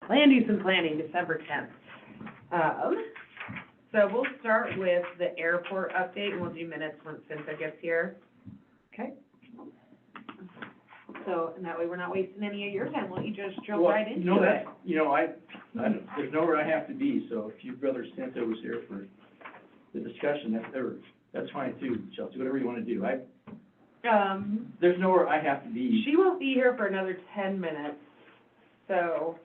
Land use and planning, December 10th. So we'll start with the airport update, and we'll do minutes once Cynthia gets here. Okay. So, and that way we're not wasting any of your time, won't you just jump Well, right into no, it? that's, you know, there's nowhere I have to be, so if your brother Cynthia was here for the discussion, that's fine too, Chelsea, whatever you wanna do. There's nowhere I have to be. She won't be here for another 10 minutes, so,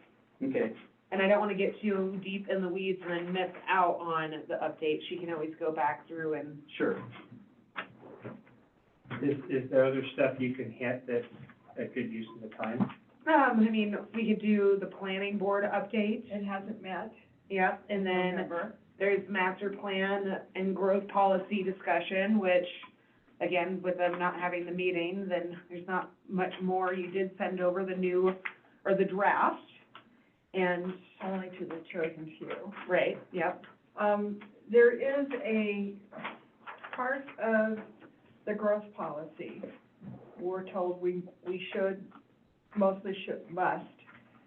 Okay, and I don't want to get too deep in the weeds and then miss out on the update. She can always go back through and, sure. Is there other stuff you can hit that could use of the time? I mean, we could do the planning board update. It hasn't met. Yep, and then November. there's master plan and growth policy discussion, which, again, with them not having the meeting, then there's not much more. You did send over the new, or the draft, and, Only to the chosen few. right, yep. There is a part of the growth policy, we're told we must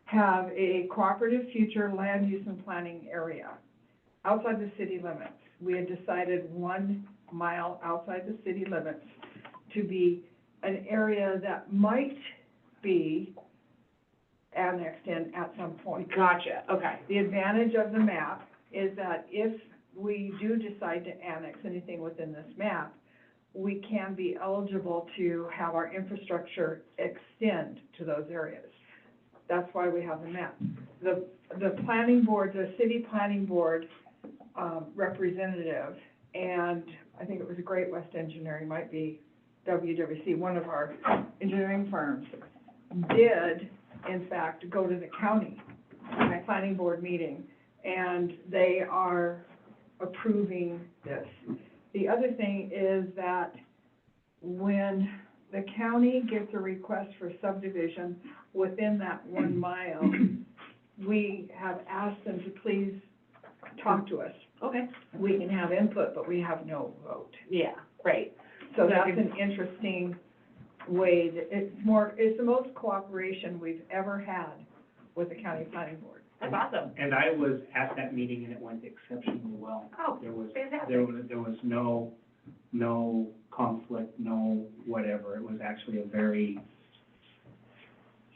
have a cooperative future land use and planning area outside the city limits. We had decided 1 mile outside the city limits to be an area that might be annexed in at some point. Gotcha, okay. The advantage of the map is that if we do decide to annex anything within this map, we can be eligible to have our infrastructure extend to those areas. That's why we have the map. The planning board, the city planning board, representative, and I think it was Great West Engineering, might be WWC, one of our engineering firms, did, in fact, go to the county planning board meeting, and they are approving this. The other thing is that when the county gets a request for subdivision within that 1 mile, we have asked them to please talk to us. Okay. We can have input, but we have no vote. Yeah, right. So that's an interesting way, that it's the most cooperation we've ever had with the county planning board. That's awesome. And I was at that meeting and it went exceptionally well. Oh, There was fantastic. there was no conflict, no whatever. It was actually a very,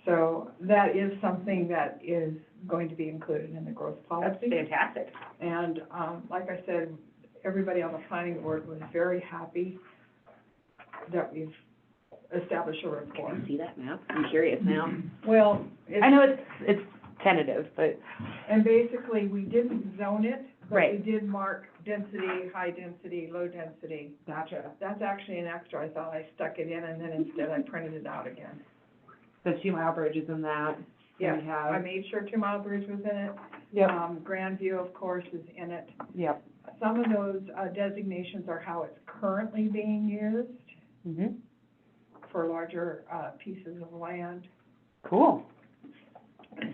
So that is something that is going to be included in the growth That's policy. fantastic. And, like I said, everybody on the planning board was very happy that we've established a rapport. Can you see that map? I'm curious now. Well, I know it's tentative, but, and basically, we didn't zone it, but Right. we did mark density, high density, low density. gotcha. That's actually an extra. I thought I stuck it in, and then instead I printed it out again. The 2 mile bridges in that. Yeah, We have- I made sure 2 Mile Bridge was in it. Yep, Grandview, of course, is in it. yep. Some of those designations are how it's currently being used Mhm. for larger pieces of land. Cool.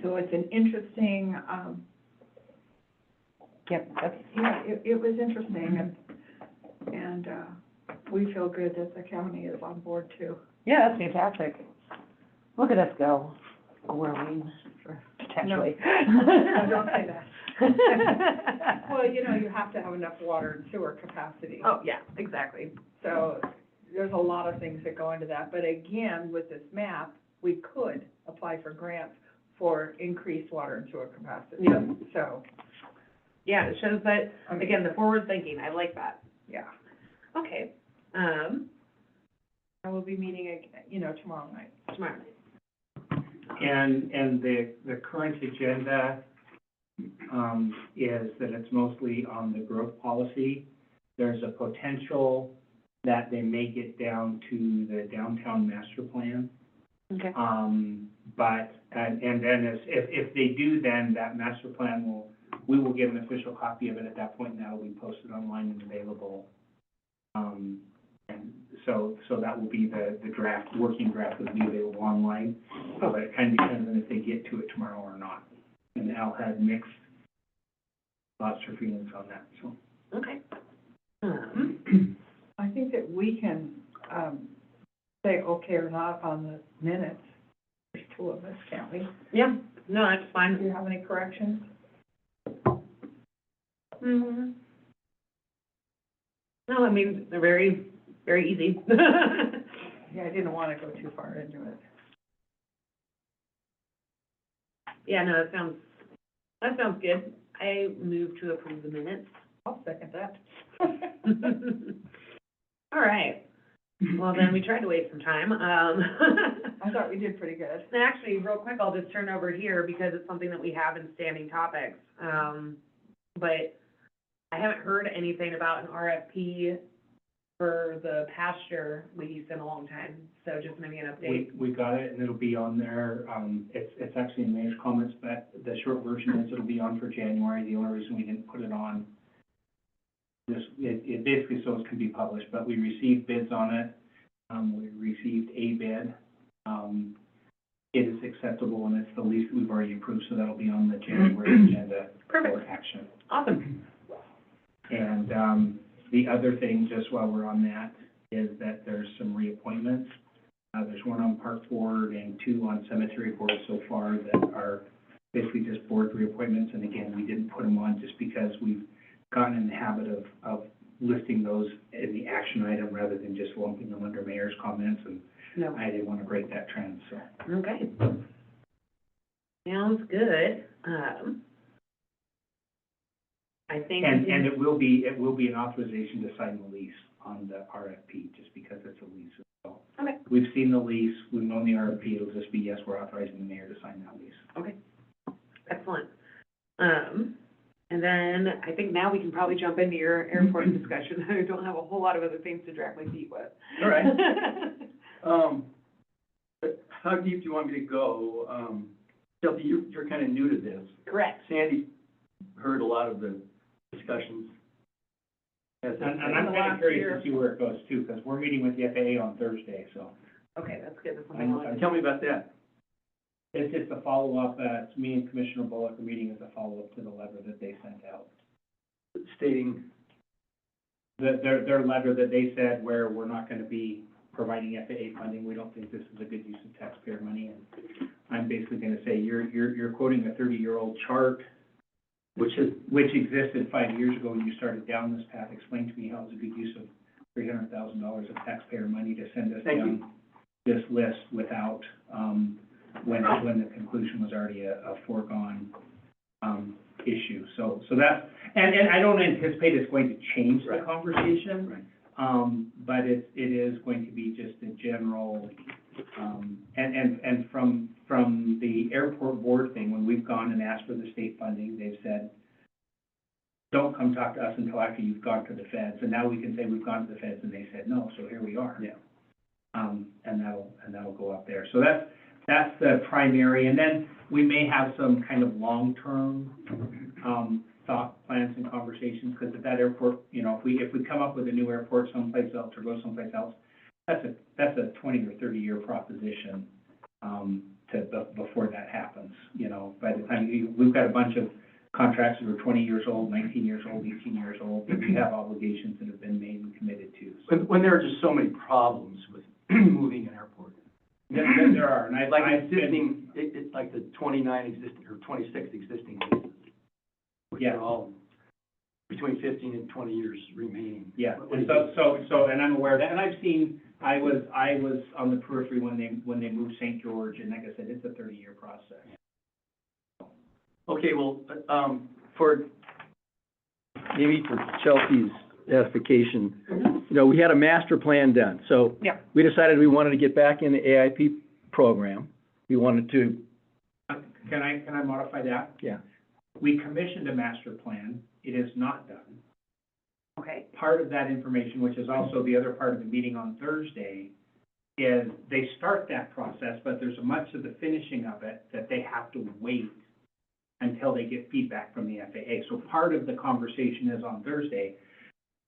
So it's an interesting, Yep, that's, yeah, it was interesting, and we feel good that the county is on board too. yeah, that's fantastic. Look at us go, growing, potentially. No, don't say that. Well, you know, you have to have enough water and sewer capacity. Oh, yeah, exactly. So there's a lot of things that go into that. But again, with this map, we could apply for grants for increased water and sewer capacity. Yep. So, Yeah, it shows that, I mean, again, the forward thinking, I like that. yeah, Okay, I will be meeting, tomorrow night. tomorrow night. and the current agenda, is that it's mostly on the growth policy. There's a potential that they may get down to the downtown master plan. Okay. But, and then if they do, then that master plan we will get an official copy of it at that point, and that'll be posted online and available. And so that will be the draft, working draft will be available online. But it kind of depends on if they get to it tomorrow or not. And Al had mixed thoughts or feelings on that, so. Okay. I think that we can, say okay or not on the minutes. There's 2 of us, can't we? Yeah, No, that's Do fine. you have any corrections? Mm-hmm. No, I mean, they're very, very easy. Yeah, I didn't want to go too far into it. Yeah, no, that sounds good. I move to approve the minutes. I'll second that. All right. Well, then, we tried to waste some time. I thought we did pretty good. And actually, real quick, I'll just turn over here because it's something that we have in standing topics. But I haven't heard anything about an RFP for the pasture lease in a long time, so just maybe an update. We got it, and it'll be on there, it's actually in mayor's comments, but the short version is it'll be on for January. The only reason we didn't put it on, it basically so it can be published, but we received bids on it. We received a bid. It is acceptable, and it's the lease that we've already approved, so that'll be on the January agenda for Perfect. action. Awesome. And, the other thing, just while we're on that, is that there's some reappointments. There's one on park board and two on cemetery board so far that are basically just board reappointments. And again, we didn't put them on just because we've gotten in the habit of listing those in the action item rather than just lumping them under mayor's comments. And No. I didn't want to break that trend, so. Okay. Sounds good. I think. And it will be an authorization to sign the lease on the RFP, just because it's a lease as well. Okay. We've seen the lease, we've known the RFP, it'll just be, yes, we're authorizing the mayor to sign that lease. Okay. Excellent. And then I think now we can probably jump into your airport discussion. I don't have a whole lot of other things to drag my feet with. All right. How deep do you want me to go? Chelsea, you're kind of new to this. Correct. Sandy heard a lot of the discussions. And I'm kind of curious to see where it goes too, because we're meeting with the FAA on Thursday, so. Okay, that's good. That's something I wanted to- Tell me about that. It's just a follow-up, it's me and Commissioner Bullock are meeting as a follow-up to the letter that they sent out. Stating, Their letter that they said where we're not gonna be providing FAA funding, we don't think this is a good use of taxpayer money, and I'm basically gonna say, you're quoting a 30-year-old chart, which existed 5 years ago when you started down this path. Explain to me how it's a good use of $300,000 of taxpayer money to send us Thank you. down this list without, when the conclusion was already a foregone, issue. So that's, and I don't anticipate it's going to change the Right. conversation. Right. But it is going to be just a general, and from the airport board thing, when we've gone and asked for the state funding, they've said, don't come talk to us until after you've gone to the feds. And now we can say we've gone to the feds, and they said no, so here we are. yeah. And that'll go up there. So that's the primary, and then we may have some kind of long-term, thought, plans and conversations, because at that airport, you know, if we come up with a new airport someplace else or go someplace else, that's a 20 or 30-year proposition, before that happens, you know. By the time, we've got a bunch of contracts that are 20 years old, 19 years old, 18 years old, that we have obligations that have been made and committed to. So, When there are just so many problems with moving an airport. there are, and Like I've been, existing, it's like the 29 existing, or 26 existing leases. Which Yeah. are all between 15 and 20 years remaining. yeah, What do and you so, and I'm aware of that, and I've seen, I was on the periphery when they moved St. George, and like I said, it's a 30-year process. Okay, well, maybe for Chelsea's edification, you know, we had a master plan done, so Yeah. we decided we wanted to get back in the AIP program. We wanted to, Can I modify that? yeah, We commissioned a master plan, it is not done. Okay. Part of that information, which is also the other part of the meeting on Thursday, is they start that process, but there's much of the finishing of it that they have to wait until they get feedback from the FAA. So part of the conversation is on Thursday,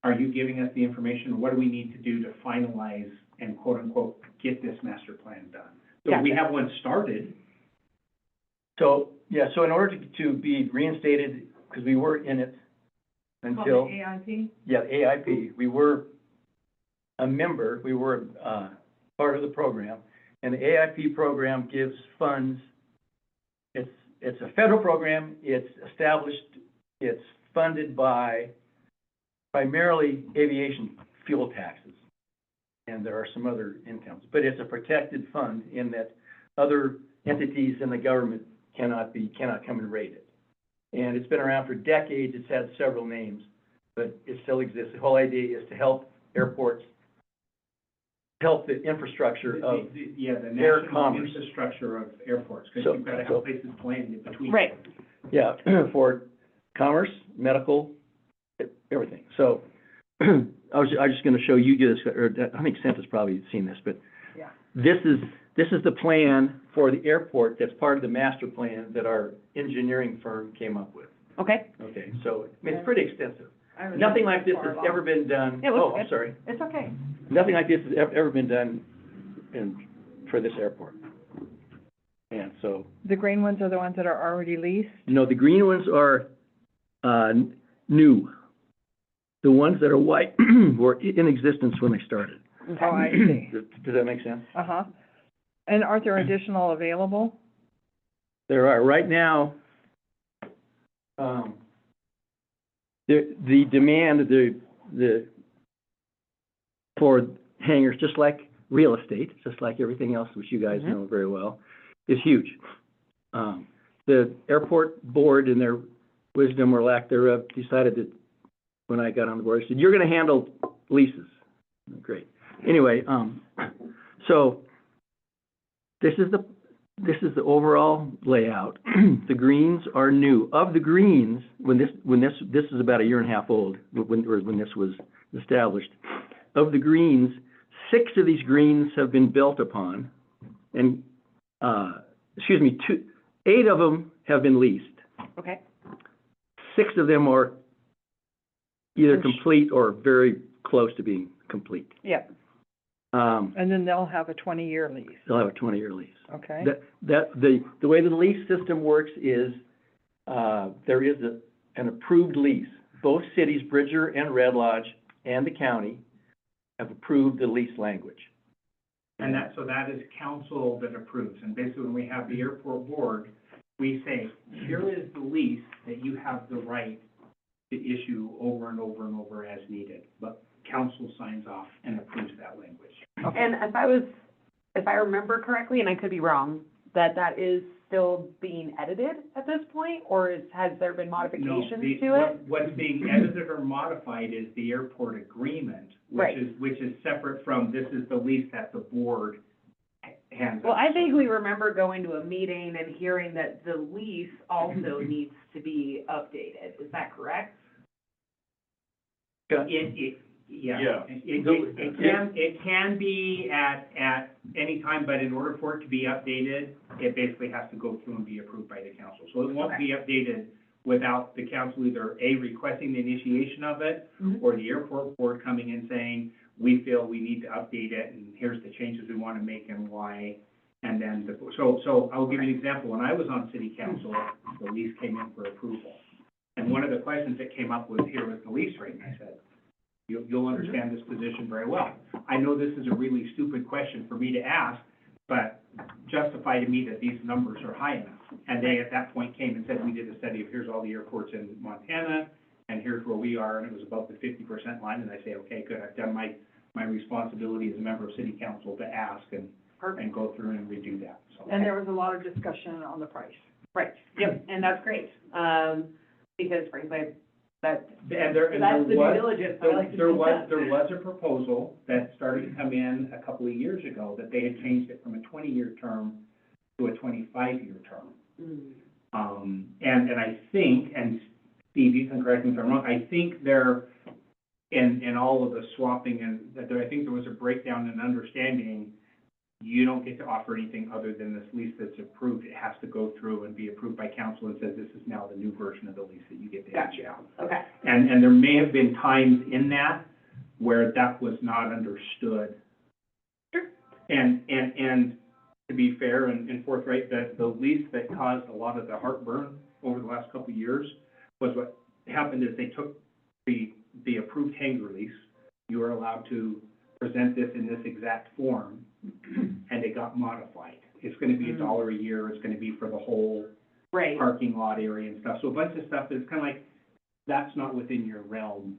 are you giving us the information, what do we need to do to finalize and quote-unquote, get this master plan done? So we have one started. so, yeah, so in order to be reinstated, because we were in it until. Called the AIP? Yeah, AIP, we were a member, we were, part of the program, and the AIP program gives funds, it's a federal program, it's established, it's funded by primarily aviation fuel taxes. And there are some other incomes, but it's a protected fund in that other entities in the government cannot come and raid it. And it's been around for decades, it's had several names, but it still exists. The whole idea is to help airports, help the infrastructure of Yeah, the air national commerce. infrastructure of airports, because So- you've got to so- have places planned in between. Right. Yeah, for commerce, medical, everything. So, I was just gonna show you this, or I think Santa's probably seen this, but Yeah. this is the plan for the airport that's part of the master plan that our engineering firm came up with. Okay. Okay, so, I mean, it's pretty extensive. I was Nothing like this far has along. ever been done. It looks Oh, I'm good. sorry. It's okay. Nothing like this has ever been done for this airport. And so, The green ones are the ones that are already leased? no, the green ones are, new. The ones that are white were in existence when they started. Oh, I see. Does that make sense? Uh-huh. And are there additional available? There are, right now, the demand, for hangars, just like real estate, just like everything else, which you guys know very well, is huge. The airport board, in their wisdom or lack thereof, decided that, when I got on the board, said, you're gonna handle leases. Great. Anyway, so, this is the overall layout. The greens are new. Of the greens, this is about a year and a half old, when this was established. Of the greens, 6 of these greens have been built upon, and, 8 of them have been leased. Okay. 6 of them are either complete or very close to being complete. Yep. And then they'll have a 20-year lease, They'll have a 20-year lease. okay? The way the lease system works is, there is an approved lease. Both cities, Bridger and Red Lodge, and the county have approved the lease language. And so that is council that approves, and basically when we have the airport board, we say, here is the lease that you have the right to issue over and over and over as needed, but council signs off and approves that language. And if I remember correctly, and I could be wrong, that is still being edited at this point, or has there been modifications to it? What's being edited or modified is the airport agreement, Right. which is separate from, this is the lease that the board hands out. Well, I vaguely remember going to a meeting and hearing that the lease also needs to be updated. Is that correct? Yeah. Yeah. It can be at any time, but in order for it to be updated, it basically has to go through and be approved by the council. So it won't be updated without the council either requesting the initiation of it, or the airport board coming in saying, we feel we need to update it, and here's the changes we want to make and why. And then, so I'll give you an example. When I was on city council, the lease came in for approval. And one of the questions that came up was, here was the lease rate, and I said, you'll understand this position very well. I know this is a really stupid question for me to ask, but justify to me that these numbers are high enough. And they, at that point, came and said, we did a study of here's all the airports in Montana, and here's where we are, and it was above the 50% line, and I say, okay, good, I've done my responsibility as a member of city council to ask and go through and redo that, so. And there was a lot of discussion on the price. Right, yep, and that's great, because frankly, that's And the due diligence I like to there see was done. a proposal that started to come in a couple of years ago, that they had changed it from a 20-year term to a 25-year term. And I think, and Steve, you can correct me if I'm wrong, I think there, in all of the swapping, and that I think there was a breakdown in understanding, you don't get to offer anything other than this lease that's approved. It has to go through and be approved by council and says this is now the new version of the lease that you get to issue out. Okay, And there may have been times in that where that was not understood. Sure. And to be fair and forthright, the lease that caused a lot of the heartburn over the last couple of years was what happened is they took the approved hangar lease. You are allowed to present this in this exact form, and it got modified. It's gonna be $1 a year, it's gonna be for the whole Right. parking lot area and stuff. So a bunch of stuff that's kind of like, that's not within your realm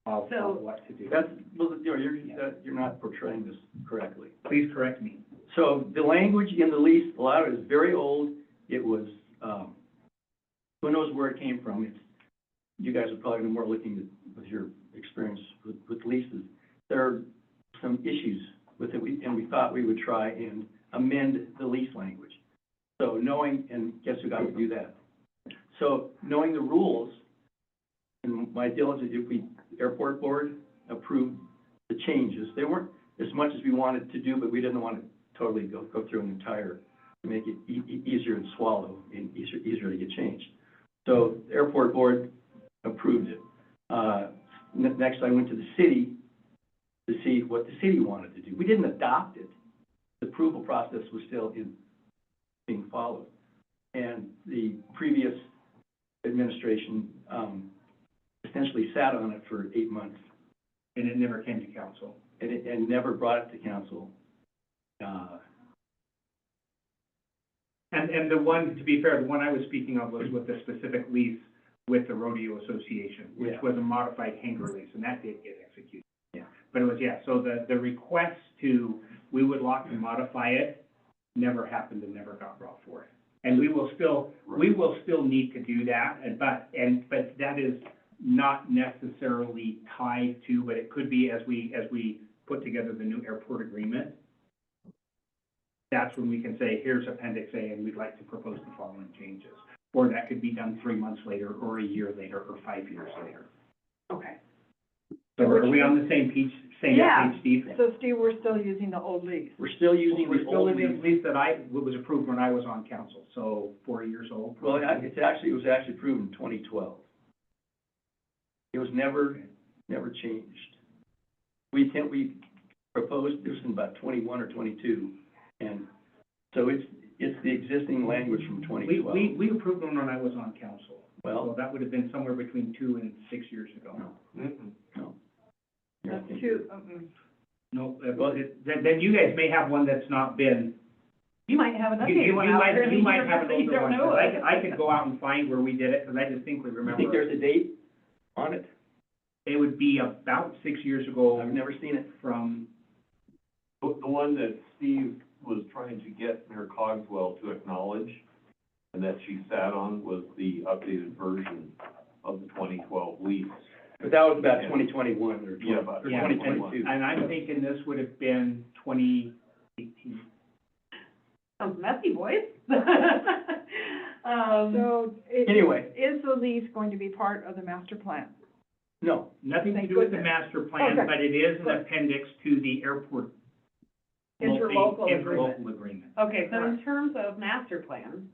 of So- what to do. That's, well, you're not portraying this correctly. Please correct me. So the language in the lease, a lot of it is very old. It was, who knows where it came from? It's, you guys are probably more looking at, with your experience with leases. There are some issues with it, and we thought we would try and amend the lease language. So knowing, and guess who got to do that? So knowing the rules, and my diligence, if the airport board approved the changes, they weren't as much as we wanted to do, but we didn't want to totally go through an entire, to make it easier to swallow and easier to get changed. So the airport board approved it. Next, I went to the city to see what the city wanted to do. We didn't adopt it. The approval process was still being followed. And the previous administration, essentially sat on it for 8 months. And it never came to council. And never brought it to council. And the one, to be fair, the one I was speaking of was with the specific lease with the Rodeo Association, which Yeah. was a modified hangar lease, and that did get executed. Yeah. But it was, so the request to, we would like to modify it, never happened and never got brought forth. And we will still need to do that, but that is not necessarily tied to, but it could be as we put together the new airport agreement. That's when we can say, here's Appendix A, and we'd like to propose the following changes. Or that could be done 3 months later, or a year later, or 5 years later. Okay. So are we on the same page, Yeah. Steve? So Steve, we're still using the old lease. We're still using We're the still old in the lease. lease that was approved when I was on council, so 4 years old. Well, it was actually approved in 2012. It was never changed. We proposed this in about 21 or 22, and so it's the existing language from 2012. We approved one when I was on council. Well- So that would have been somewhere between 2 and 6 years ago. No. That's two, No, then you guys may have one that's not been, You might have an you updated one out there. you might have an that you older don't one, know 'cause of. I could go out and find where we did it, because I distinctly You remember. think there's a date on it? It would be about 6 years ago I've never seen it. from, The one that Steve was trying to get Mayor Cogswell to acknowledge and that she sat on was the updated version of the 2012 lease. But that was about 2021 or Yeah, about 2022. and I'm thinking this would have been 2018. Sounds messy, boys. so Anyway, is the lease going to be part of the master plan? no, Nothing to Thank do with the goodness. master plan, Okay. but it is an Good. appendix to the airport. Interlocal Interlocal agreement. Okay, so in terms of master plan,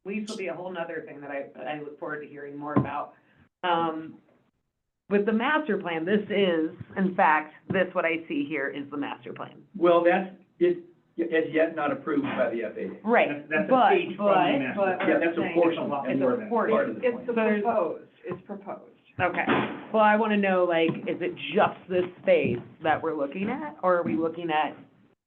lease will be a whole nother thing that I look forward to hearing more about. With the master plan, this is, in fact, what I see here is the master plan. well, that's, it, as yet not approved by the FAA. Right, That's a but, page from the master but, plan. Yeah, that's a saying- portion. It's a lot That's more a than- part of the It's plan. the there's- proposed. Okay, well, I wanna know, like, is it just this space that we're looking at, or are we looking at,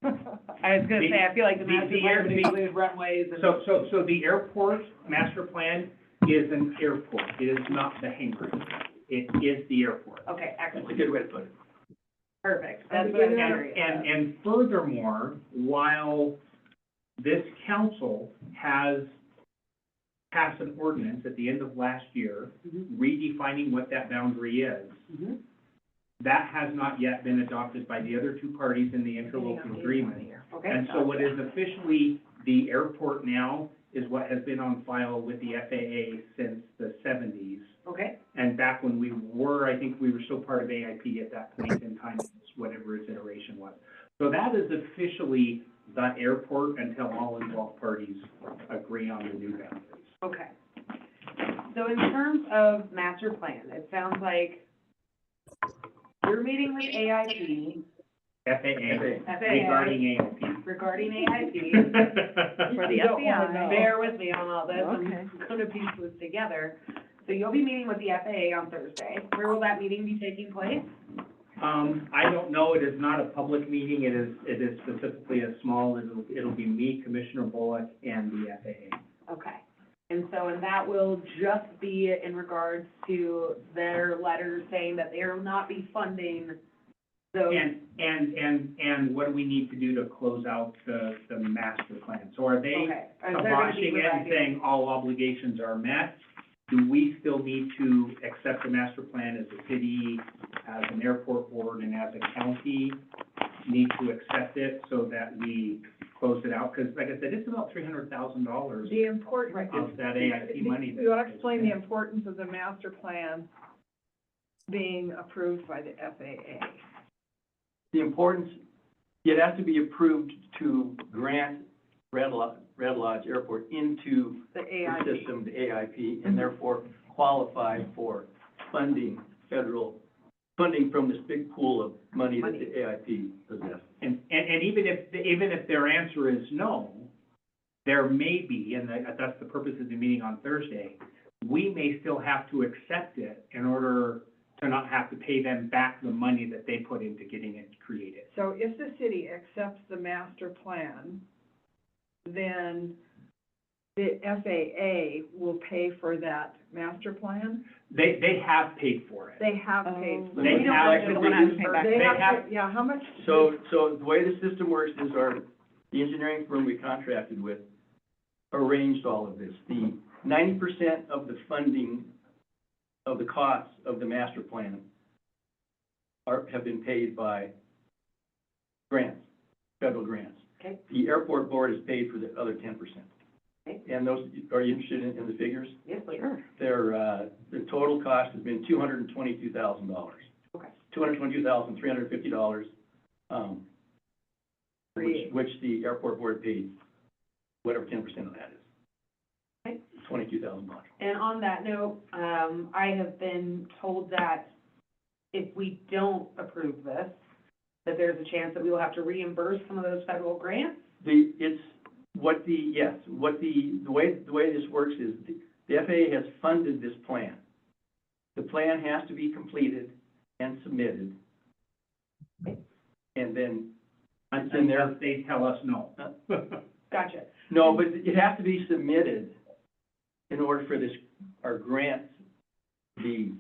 I was gonna say, I feel like the master plan would include runways and. So the airport master plan is an airport, it is not the hangar. It is the airport. Okay, That's a excellent, good way to put it. perfect, that's what I'm curious about. And furthermore, while this council has passed an ordinance at the end of last year Mhm. redefining what that boundary is, Mhm. that has not yet been adopted by the other two parties in the interlocal agreement. Okay. And so what is officially the airport now is what has been on file with the FAA since the 70s. Okay, And back when we were, I think we were still part of AIP at that point in time, whatever its iteration was. So that is officially the airport until all involved parties agree on the new boundaries. okay. So in terms of master plan, it sounds like you're meeting with AIP, FAA FAA. regarding AIP. regarding AIP, for the You don't wanna FBI, know. bear with me on all this, Okay. I'm gonna piece this together. So you'll be meeting with the FAA on Thursday, where will that meeting be taking place? I don't know, it is not a public meeting, it is specifically a small, it'll be me, Commissioner Bullock, and the FAA. Okay, And so, and that will just be in regards to their letter saying that they will not be funding those. And what do we need to do to close out the master plan? So are they Okay. They're gonna be kiboshing it and providing- saying all obligations are met? Do we still need to accept the master plan as a city, as an airport board, and as a county? Need to accept it so that we close it out? Because like I said, it's about $300,000 The important. Right. of that AIP money. You want to explain the importance of the master plan being approved by the FAA. The importance, it has to be approved to grant Red Lodge Airport into The the AIP. system, the AIP, and therefore qualify for funding, federal funding from this big pool of money that the AIP possesses. And even if their answer is no, there may be, and that's the purpose of the meeting on Thursday, we may still have to accept it in order to not have to pay them back the money that they put into getting it created. So if the city accepts the master plan, then the FAA will pay for that master plan? They have paid for it. They have paid for They it. have- We don't have to pay back. They They have have- to, yeah, how much? So the way the system works is the engineering firm we contracted with arranged all of this. The 90% of the funding of the costs of the master plan have been paid by grants, federal grants. Okay. The airport board is paid for the other 10%. Okay. And those, are you interested in the figures? Yes, please. The total cost has been $222,000. Okay. $222,350, Great. which the airport board paid, whatever 10% of that is. Okay. $22,000. And on that note, I have been told that if we don't approve this, that there's a chance that we will have to reimburse some of those federal grants. The way this works is, the FAA has funded this plan. The plan has to be completed and submitted. And then, it's in there. Unless they tell us no. Gotcha. No, but it has to be submitted in order for this, our grant to be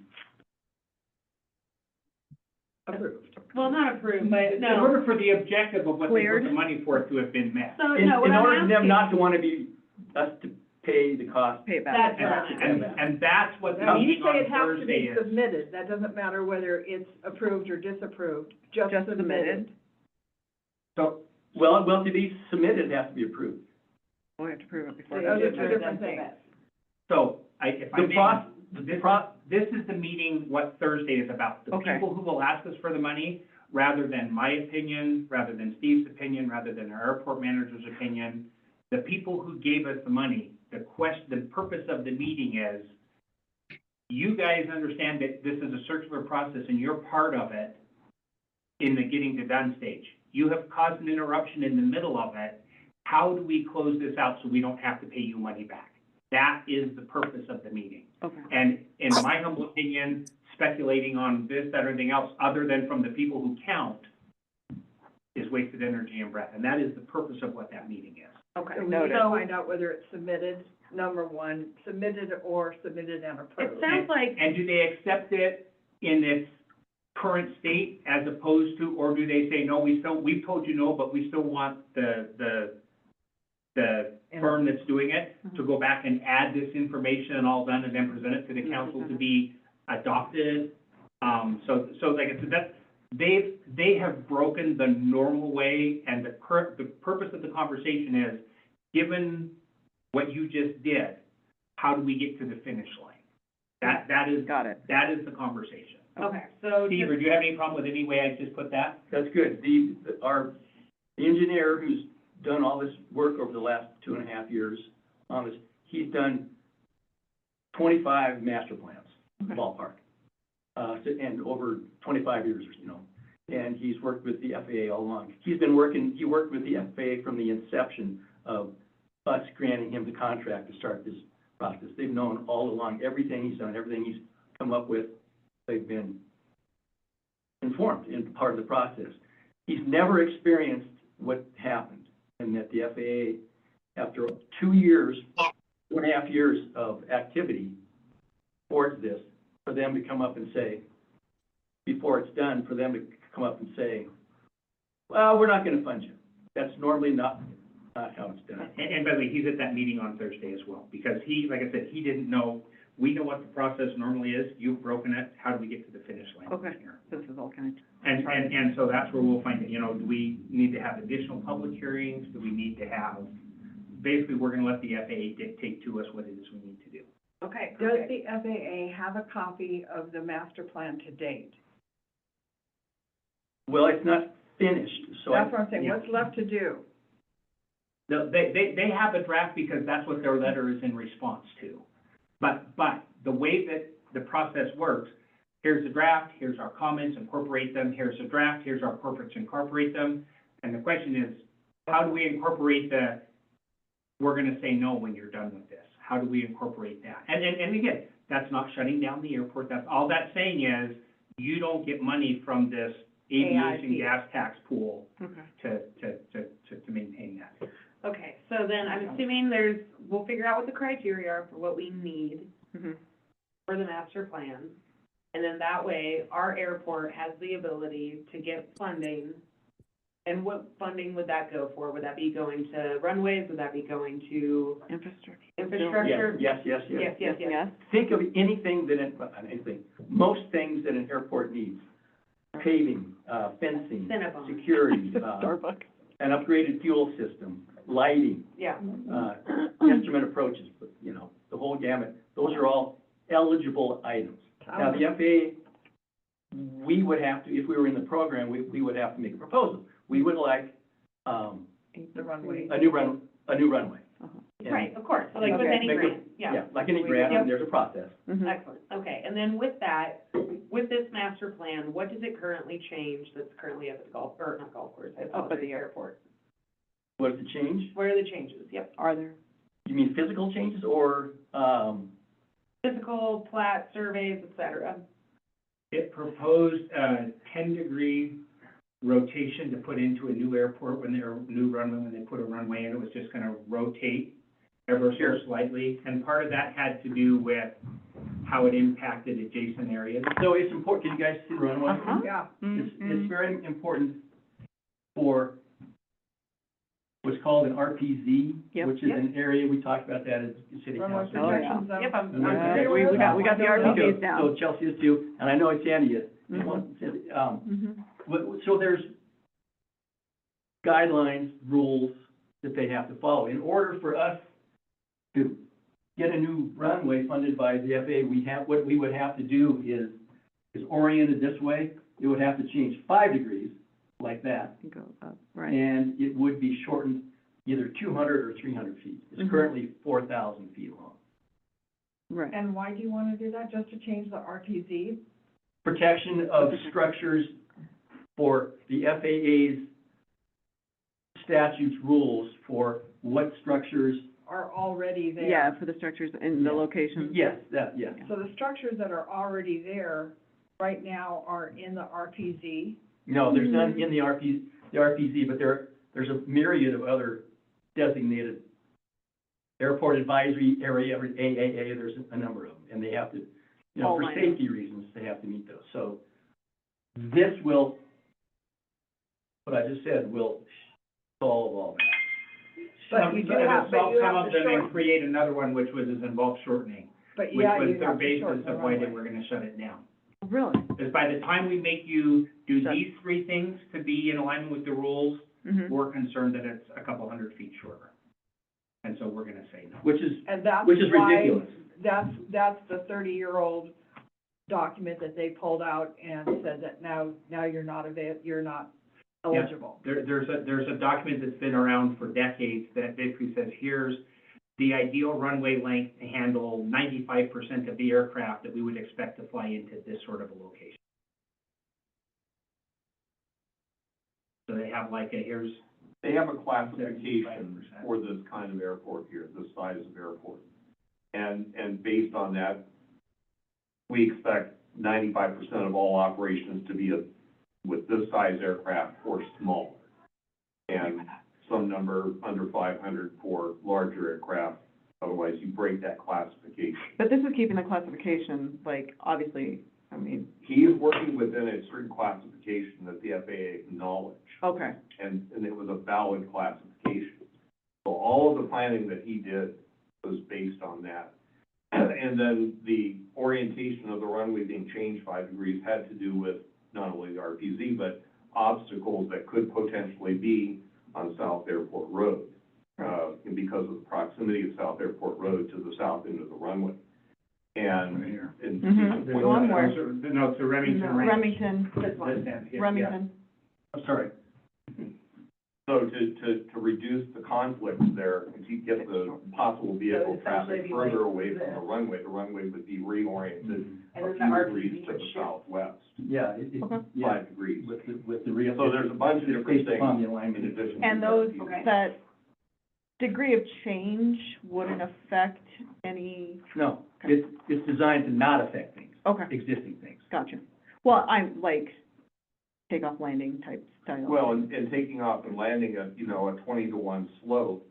Approved. Well, not approved, but In no. order for the objective of what they put Cleared. the money for to have been met. So, in no, what I'm order for them asking- not to want to be, us to pay the cost. That's And, right. and that's what the Now, you meeting say on it has to Thursday be is. submitted, that doesn't matter whether it's approved or disapproved, just submitted. So, Well, to be submitted, it has to be approved. We have to prove it before. Those are they two do different it. things. so, if I The may, process, this is the meeting, what Thursday is about. The Okay. people who will ask us for the money, rather than my opinion, rather than Steve's opinion, rather than our airport manager's opinion, the people who gave us the money, the purpose of the meeting is, you guys understand that this is a circular process and you're part of it in the getting to done stage. You have caused an interruption in the middle of it. How do we close this out so we don't have to pay you money back? That is the purpose of the meeting. Okay. And in my humble opinion, speculating on this, that, or anything else, other than from the people who count, is wasted energy and breath. And that is the purpose of what that meeting is. Okay. So we need to find out whether it's submitted, number one, submitted or submitted and It approved. sounds like, And do they accept it in its current state as opposed to, or do they say, no, we've told you no, but we still want the firm that's doing it to go back and add this information and all done and then present it to the council to be adopted? So like I said, that's, they have broken the normal way, and the purpose of the conversation is, given what you just did, how do we get to the finish line? That is. Got it. That is the conversation. okay, so Steve, just, do you have any problem with any way I just put that? that's good. Our engineer who's done all this work over the last 2.5 years on this, he's done 25 master plans, ballpark. And over 25 years, and he's worked with the FAA all along. He worked with the FAA from the inception of us granting him the contract to start this process. They've known all along everything he's done, everything he's come up with, they've been informed and part of the process. He's never experienced what happened, and that the FAA, after 2 years 2.5 years of activity towards this, for them to come up and say, before it's done, for them to come up and say, well, we're not gonna fund you. That's normally not how it's done. And by the way, he's at that meeting on Thursday as well, because he, like I said, he didn't know, we know what the process normally is, you've broken it, how do we get to the finish line Okay. here? This is all kind of. And so that's where we'll find it, you know, do we need to have additional public hearings, do we need to have, basically, we're gonna let the FAA dictate to us what it is we need to do. Okay, Does perfect. the FAA have a copy of the master plan to date? Well, it's not finished, so That's what I'm saying, yeah. what's left to do? No, they have a draft because that's what their letter is in response to. But the way that the process works, here's the draft, here's our comments, incorporate them, here's the draft, here's our purpose, incorporate them. And the question is, how do we incorporate we're gonna say no when you're done with this? How do we incorporate that? And again, that's not shutting down the airport, that's, all that's saying is, you don't get money from this aviation AIP. gas tax pool Okay. to maintain that. Okay, so then I'm assuming we'll figure out what the criteria are for what we need Mhm. for the master plan. And then that way, our airport has the ability to get funding. And what funding would that go for? Would that be going to runways? Would that be going to Infrastructure. infrastructure? yes. Yes. Think of anything most things that an airport needs. Paving, fencing, Cinnabon. security, Starbucks. an upgraded fuel system, lighting, Yeah, instrument approaches, you know, the whole gamut. Those are all eligible items. Now, the FAA, we would have to, if we were in the program, we would have to make a proposal. We would like, The runway. a new runway. And- right, of course, like with Okay. any Make a- grant, yeah. like any grant, Yep. there's a process. Mhm. Excellent, okay, and then with that, with this master plan, what does it currently change that's currently up at the not golf course, I Up at apologize, the airport? What is the change? What are the changes? Yep, Are there? You mean physical changes or, physical, plat, surveys, et cetera. It proposed a 10-degree rotation to put into a new airport new runway, when they put a runway in, it was just gonna rotate ever so slightly. And part of that had to do with how it impacted adjacent areas. so it's important, can you guys see the runway? Uh-huh. Yeah, It's very important for what's called an RPZ, Yep. which is an area, we talked about that at the city runway council. Oh, yeah. protection zone. Yep, I'm And familiar then- we with that. got the RPZs So down. Chelsea is too, and I know Sandy is. Mhm. Mhm. So there's guidelines, rules that they have to follow. In order for us to get a new runway funded by the FAA, what we would have to do is oriented this way. It would have to change 5 degrees, like that, Go up, right. and it would be shortened either 200 or 300 feet. It's Mhm. currently 4,000 feet long. Right. And why do you wanna do that, just to change the RPZ? Protection of structures for the FAA's statutes, rules for what structures, Are already there? Yeah, for the structures and the Yeah. locations. yes. So the structures that are already there right now are in the RPZ? No, there's none in the RPZ, but there's a myriad of other designated airport advisory area, AAA, there's a number of them, and they have to, you know, All for lined up. safety reasons, they have to meet those. So this will, what I just said, will solve all that. But you do Some- have- but you some have of to them shorten. and create another one, which was involved shortening, But which yeah, was you their have to shorten basis the of why they runway. were gonna shut it down. Really? Because by the time we make you do Sure. these 3 things to be in alignment with the rules, Mhm. we're concerned that it's a couple hundred feet shorter. And so we're gonna say no. Which is And that's Which is why, ridiculous. that's the 30-year-old document that they pulled out and said that now you're not you're not eligible. There's a document that's been around for decades that basically says, here's the ideal runway length to handle 95% of the aircraft that we would expect to fly into this sort of a location. So they have like They have a classification 75%. for this kind of airport here, this size of airport. And based on that, we expect 95% of all operations to be with this size aircraft or smaller. And some number under 500 for larger aircraft, Otherwise, you break that classification. But this is keeping the classification, like, obviously, I mean, He is working within a certain classification that the FAA acknowledged, okay, and it was a valid classification. So all of the planning that he did was based on that. And then the orientation of the runway being changed 5 degrees had to do with not only the RPZ, but obstacles that could potentially be on South Airport Road. And because of the proximity of South Airport Road to the south end of the runway. And, and. Mhm. There's One more. No, to Remington Range. Remington, This one. This end, yeah. Remington, I'm sorry. So to reduce the conflict there, and to get the possible vehicle So traffic essentially be further like away from this. the runway would be reoriented And a then the few RPZ degrees to would the shift. southwest, Yeah, Okay. 5 degrees. with the real. So there's a bunch of it's different based upon things the alignment. in addition. and to those, the Okay. that degree of change wouldn't affect any, No, it's designed to not affect things, okay, existing things. gotcha. Well, I'm like, takeoff landing type style. Well, and taking off and landing a 20-to-1 slope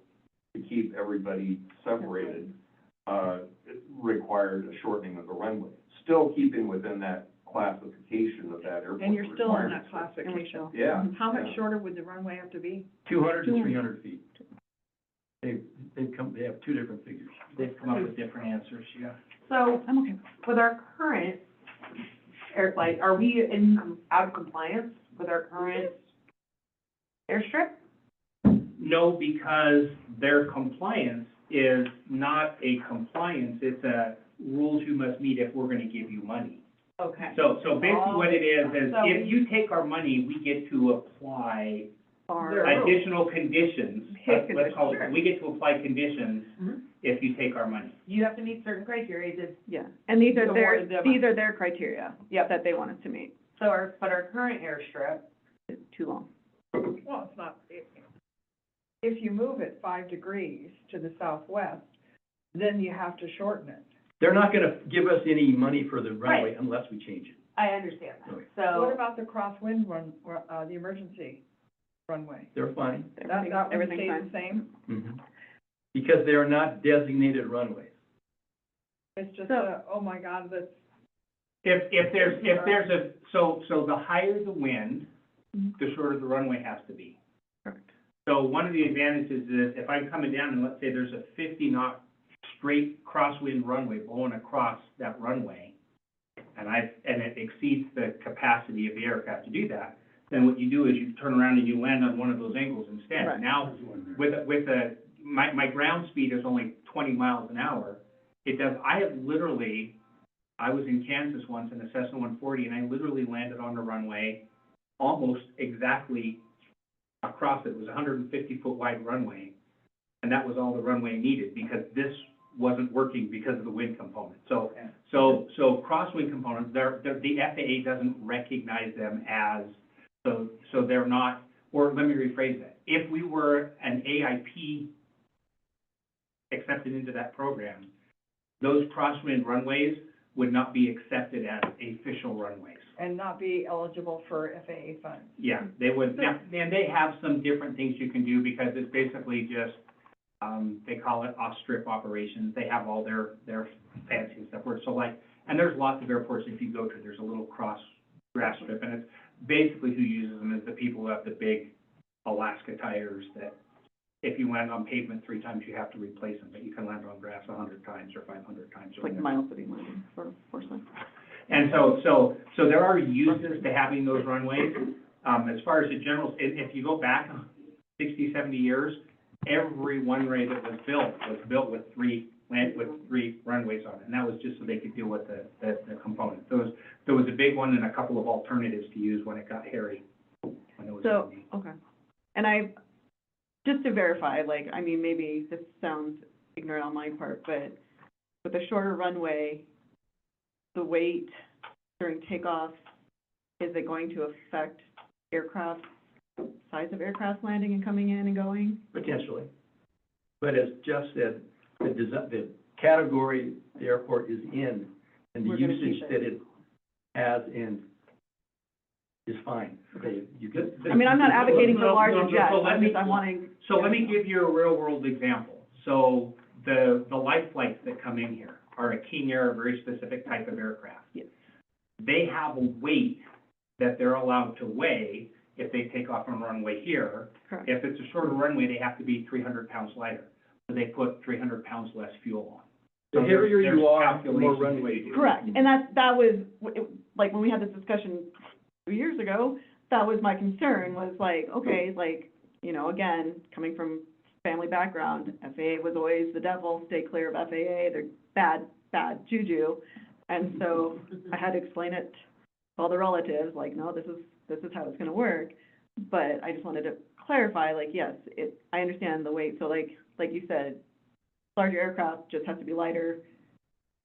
to keep everybody separated, it required a shortening of the runway. Still keeping within that classification of that airport. And you're still in requirements. that And we're classification. still- Yeah. How much yeah. shorter would the runway have to be? 200 to 300 feet. They have two different figures. They've come up with different answers, yeah. So, I'm okay. with our current air flight, are we out of compliance with our current airstrip? No, because their compliance is not a compliance, it's a rules you must meet if we're gonna give you money. Okay. So basically what it is So- if you take our money, we get to apply There- additional conditions. Hit Let's call conditions, it, we get to apply conditions Mhm. if you take our money. You have to meet certain criteria to, Yeah, and these are So their, what is the- these are their criteria Yep. that they want us to meet. so but our current airstrip, It's too long. Well, it's not, if you move it 5 degrees to the southwest, then you have to shorten it. They're not gonna give us any money for the runway Right. unless we change it. I understand that, Okay. so. What about the crosswind the emergency runway? They're fine. Everything, That one everything's stays fine. the same? Mhm. Because they are not designated runways. It's just So- oh my God, that's, If there's a, so the higher the wind, Mhm. the shorter the runway has to be. Correct. So one of the advantages is if I'm coming down and let's say there's a 50-knot straight crosswind runway blowing across that runway, and it exceeds the capacity of the aircraft to do that, then what you do is you turn around and you land on one of those angles instead. Right. Now, my ground speed is only 20 miles an hour. I was in Kansas once in a Cessna 140, and I literally landed on the runway almost exactly across it. It was a 150-foot wide runway, and that was all the runway needed, because this wasn't working because of the wind component. So crosswind components, the FAA doesn't recognize them as, so they're not, or let me rephrase that. If we were an AIP accepted into that program, those crosswind runways would not be accepted as official runways. and not be eligible for FAA funds. Yeah, they would, now, and they have some different things you can do, because it's basically just, they call it off-strip operations. They have all their fancy stuff where, so like, and there's lots of airports, if you go to, there's a little cross grass strip, and it's basically who uses them is the people who have the big Alaska tires that if you land on pavement 3 times, you have to replace them, but you can land on grass 100 times or 500 times. It's or like whatever. Miles City landing for Porcelain. And so there are uses to having those runways. As far as the general, if you go back 60, 70 years, every runway that was built with 3 runways on it. And that was just so they could deal with the components. There was a big one and a couple of alternatives to use when it got hairy. When it was So, windy. okay. And just to verify, like, I mean, maybe this sounds ignorant on my part, but with a shorter runway, the weight during takeoff, is it going to affect size of aircraft landing and coming in and going? Potentially. But as Jeff said, the category the airport is in and the We're gonna usage keep it. that it has in is fine. You can. I mean, I'm not advocating for No, larger no, jets, so let me- I'm wanting. So let me give you a real-world example. So the light flights that come in here are a King Air, a very specific type of aircraft. Yes. They have a weight that they're allowed to weigh if they take off on a runway here. Correct. If it's a shorter runway, they have to be 300 pounds lighter, so they put 300 pounds less fuel on. The So heavier there's you are, the more calculations runway that you you do. do. Correct, and that was, like, when we had this discussion 2 years ago, that was my concern, was like, okay, like, you know, again, coming from family background, FAA was always the devil, stay clear of FAA, they're bad juju. And so I had to explain it to all the relatives, like, no, this is how it's gonna work. But I just wanted to clarify, like, yes, I understand the weight, so like you said, larger aircraft just have to be lighter,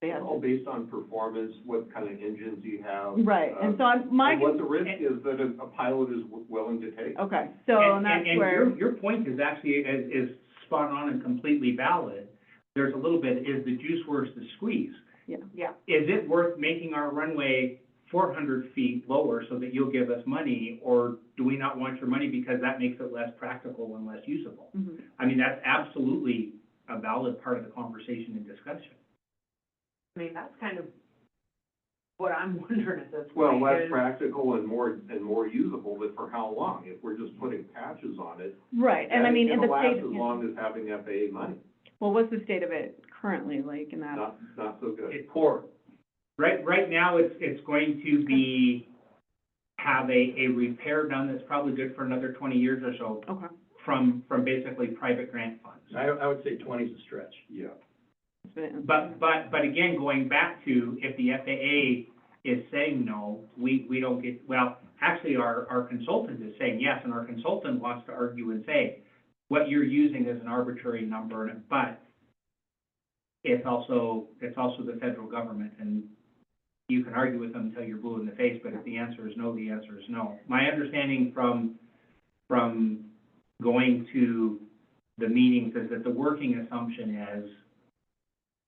they have All to, based on performance, what kind of engines you have. right, and so my, And what the risk is that a pilot is willing to take. okay, so that's where. And your point is actually, is spot on and completely valid. There's a little bit, is the juice worth the squeeze? Yeah. Yeah. Is it worth making our runway 400 feet lower so that you'll give us money, or do we not want your money because that makes it less practical and less usable? Mhm. I mean, that's absolutely a valid part of the conversation and discussion. I mean, that's kind of what I'm wondering at this Well, point less is, practical and more usable, but for how long? If we're just putting patches on it, Right, and I mean, in the it'll state, last as long as having FAA money. well, what's the state of it currently, like, in that? Not so good. It's poor. Right now, it's going to be, have a repair done that's probably good for another 20 years or so Okay. from basically private grant funds. I would say 20 is a stretch. Yeah. But again, going back to, if the FAA is saying no, we don't get, well, actually, our consultant is saying yes, and our consultant wants to argue and say, what you're using is an arbitrary number, but it's also the federal government, and you can argue with them until you're blue in the face, but if the answer is no, the answer is no. My understanding from going to the meetings is that the working assumption is,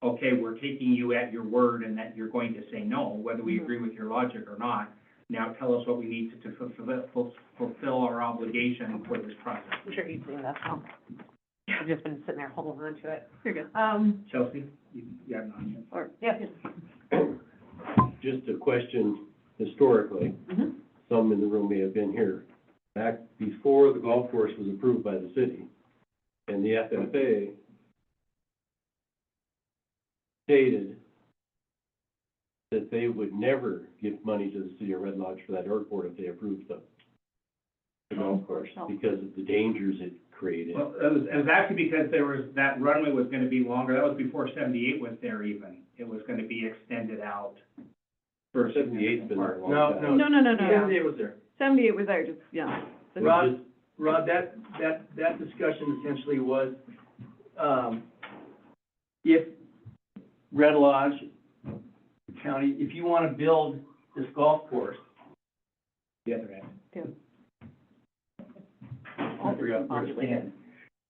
okay, we're taking you at your word and that you're going to say no, whether we agree with your logic or not. Now tell us what we need to fulfill our obligation for this process. I'm sure you've seen that, so. I've just been sitting there holding on to it. You're good. Chelsea, you got an audience? Or, Yeah. Just a question historically, Mhm. some in the room may have been here. Back before the golf course was approved by the city, and the FFA stated that they would never give money to the city of Red Lodge for that airport if they approved the golf course, because of the dangers it created. Well, it was actually because that runway was gonna be longer, that was before 78 was there even. It was gonna be extended out. For 78's been there a long No, time. no, no. It was there. 78 was there, just, yeah. It Rod, was just- Rod, that discussion essentially was, if Red Lodge County, if you want to build this golf course, The other end. I'll figure out where to stand.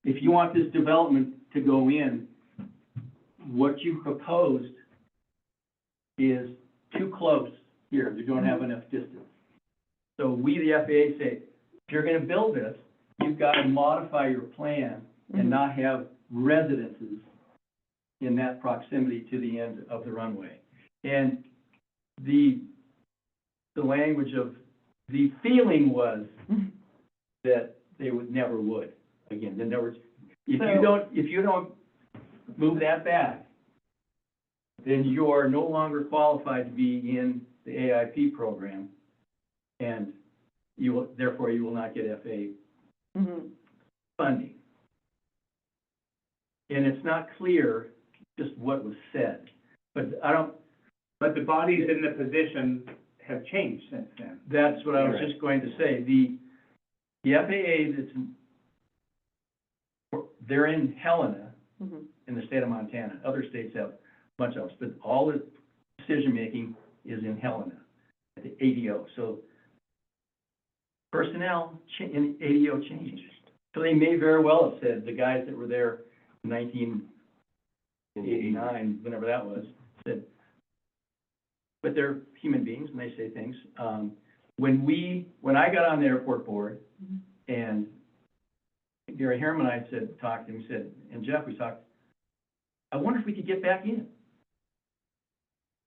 If you want this development to go in, what you proposed is too close here, you don't have enough distance. So we, the FAA, say, if you're gonna build this, you've got to modify your plan and not have residences in that proximity to the end of the runway. And the language of, the feeling was that they never would. Again, in other words, if you don't move that back, then you are no longer qualified to be in the AIP program, and therefore you will not get FAA Mhm. funding. And it's not clear just what was said, but But the bodies in the position have changed since then. that's what I was Right. just going to say. The FAA they're in Helena, Mhm. in the state of Montana. Other states have a bunch of us, but all the decision-making is in Helena, at the ADO. So personnel in ADO changed. So they may very well have said, the guys that were there in 1989, whenever that was, said, but they're human beings and they say things. When I got on the airport board, and Gary Harriman and I talked to him, he said, and Jeff, we talked, I wonder if we could get back in.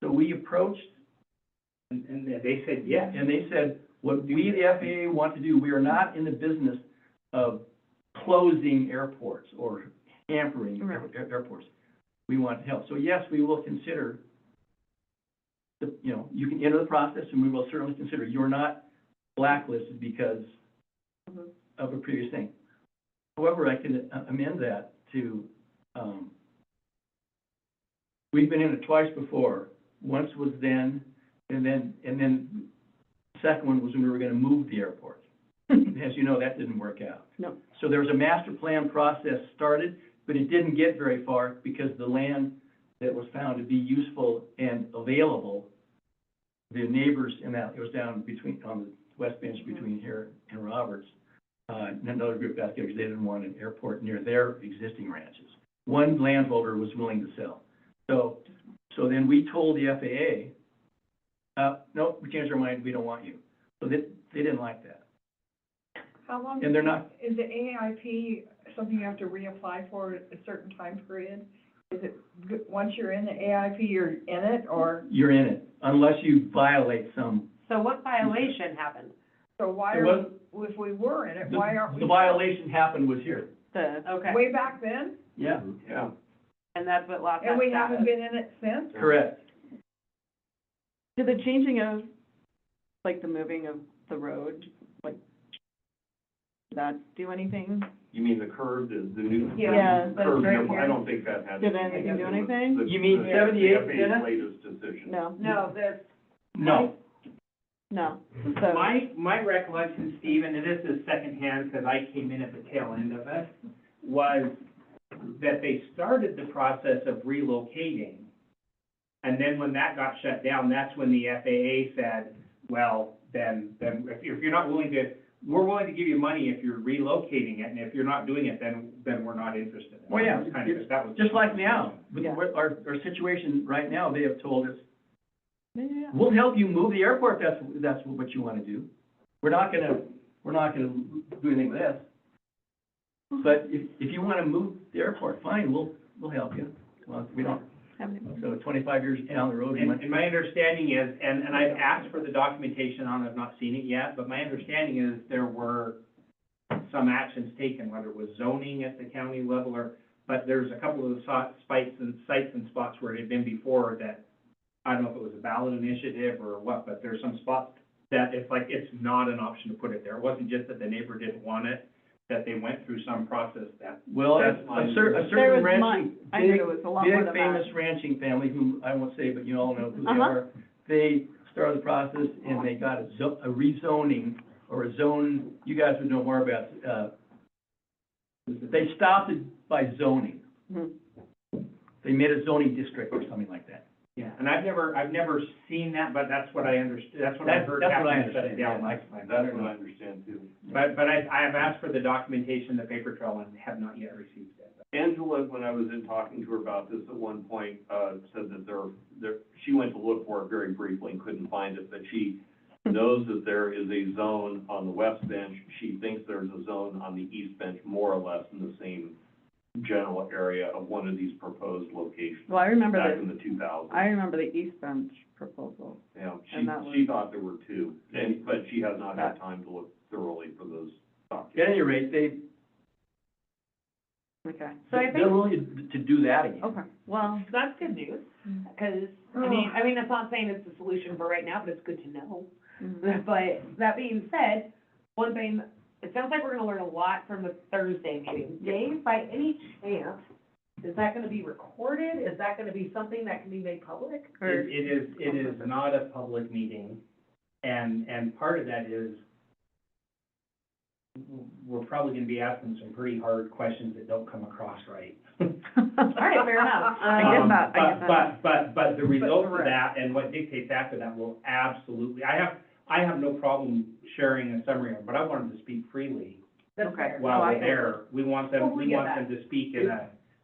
So we approached, And they said yes. and they said, what we, the FAA, want to do, we are not in the business of closing airports or hampering Right. airports. We want to help. So yes, we will consider, you can enter the process, and we will certainly consider. You're not blacklisted because Mhm. of a previous thing. However, I can amend that to, we've been in it twice before. Once was then, and then the second one was when we were gonna move the airport. As you know, that didn't work out. No. So there was a master plan process started, but it didn't get very far because the land that was found to be useful and available, the neighbors in that, it was down between, on the west bench between here and Roberts, and another group got together, because they didn't want an airport near their existing ranches. One landholder was willing to sell. So then we told the FAA, no, we changed our mind, we don't want you. So they didn't like that. How long? And they're not- Is the AIP something you have to reapply for at a certain time period? Is it, once you're in the AIP, you're in it, or, You're in it, unless you violate some. So what violation happened? so why It are, if we were in it, why aren't we? The violation happened was here. Okay, Way back then, Yeah, Yeah. and that's what lost that and we status. haven't been in it since? correct. Did the changing of, like, the moving of the road, like, did that do anything? You mean the curve, the new? Yeah, that's curve right here, here. I don't think that had. Did anything anything to do with anything? the- You mean the 78, FAA's Jenna? latest decision. No, No, this, No, no, so. My recollection, Stephen, and this is secondhand, because I came in at the tail end of it, was that they started the process of relocating. And then when that got shut down, that's when the FAA said, well, then if you're not willing to, we're willing to give you money if you're relocating it, and if you're not doing it, then we're not interested. Well, yeah, That was kind of, that was. just like now, with Yeah. our situation right now, they have told us, Yeah. we'll help you move the airport, that's what you wanna do. We're not gonna do anything with this. But if you wanna move the airport, fine, we'll help you. Well, we don't, so 25 years down the road, we might. And my understanding is, and I've asked for the documentation on, I've not seen it yet, but my understanding is there were some actions taken, whether it was zoning at the county level or, but there's a couple of sites and spots where it had been before that, I don't know if it was a ballot initiative or what, but there's some spots that it's like, it's not an option to put it there. It wasn't just that the neighbor didn't want it, that they went through some process that. Well, a That's my- certain There was ranching, I think it was a lot more big than famous that. ranching family, whom I won't say, but you all know who they Uh-huh. are. They started the process and they got a rezoning or a zone, you guys would know more about, they stopped it by zoning. Mhm. They made a zoning district or something like that. Yeah, and I've never seen that, but that's what I understood, that's what I heard That's what I happened, shut it understand, down yeah. last time. That's what I understand too. But I have asked for the documentation, the paper trail, and have not yet received it. Angela, when I was in talking to her about this at one point, said that she went to look for it very briefly and couldn't find it, but she knows that there is a zone on the west bench. She thinks there's a zone on the east bench, more or less in the same general area of one of these proposed locations. Well, I remember Back in the, the 2000s. I remember the East Bench proposal. Yeah, and that she was- thought there were two, but she has not had time to look thoroughly for those documents. At any rate, Okay, so I they're think, willing to do that again. okay, well, that's good news, because, I mean, it's not saying it's the solution for right now, but it's good to know. mhm. But that being said, one thing, it sounds like we're gonna learn a lot from the Thursday meeting. Dave, by any chance, is that gonna be recorded? Is that gonna be something that can be made public? Or- It is not a public meeting, and part of that is we're probably gonna be asking some pretty hard questions that don't come across right. All right, fair enough. I get that, I get that. But the result of correct. that and what dictates after that will absolutely, I have no problem sharing a summary, but I want them to speak freely That's Okay. fair. while Oh, I we're there. We want them to speak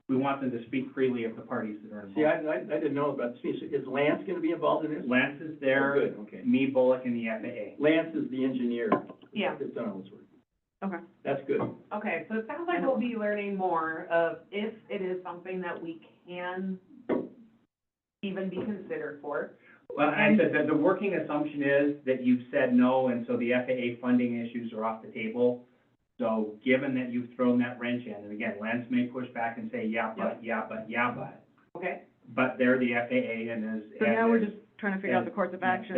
we want them to speak freely of the parties that are involved. See, I didn't know about this. Is Lance gonna be involved in this? Lance is Oh, there, good, okay. me, Bullock, and the FAA. Lance is the engineer. Yeah. That's done all this work. Okay. That's good. Okay, so it sounds like we'll be learning more of if it is something that we can even be considered for. Well, and I said that the working assumption is that you've said no, and so the FAA funding issues are off the table. So given that you've thrown that wrench in, and again, Lance may push back and say, yeah, but, Okay, but they're the FAA and is. So and now we're is- just trying to figure out the course of action.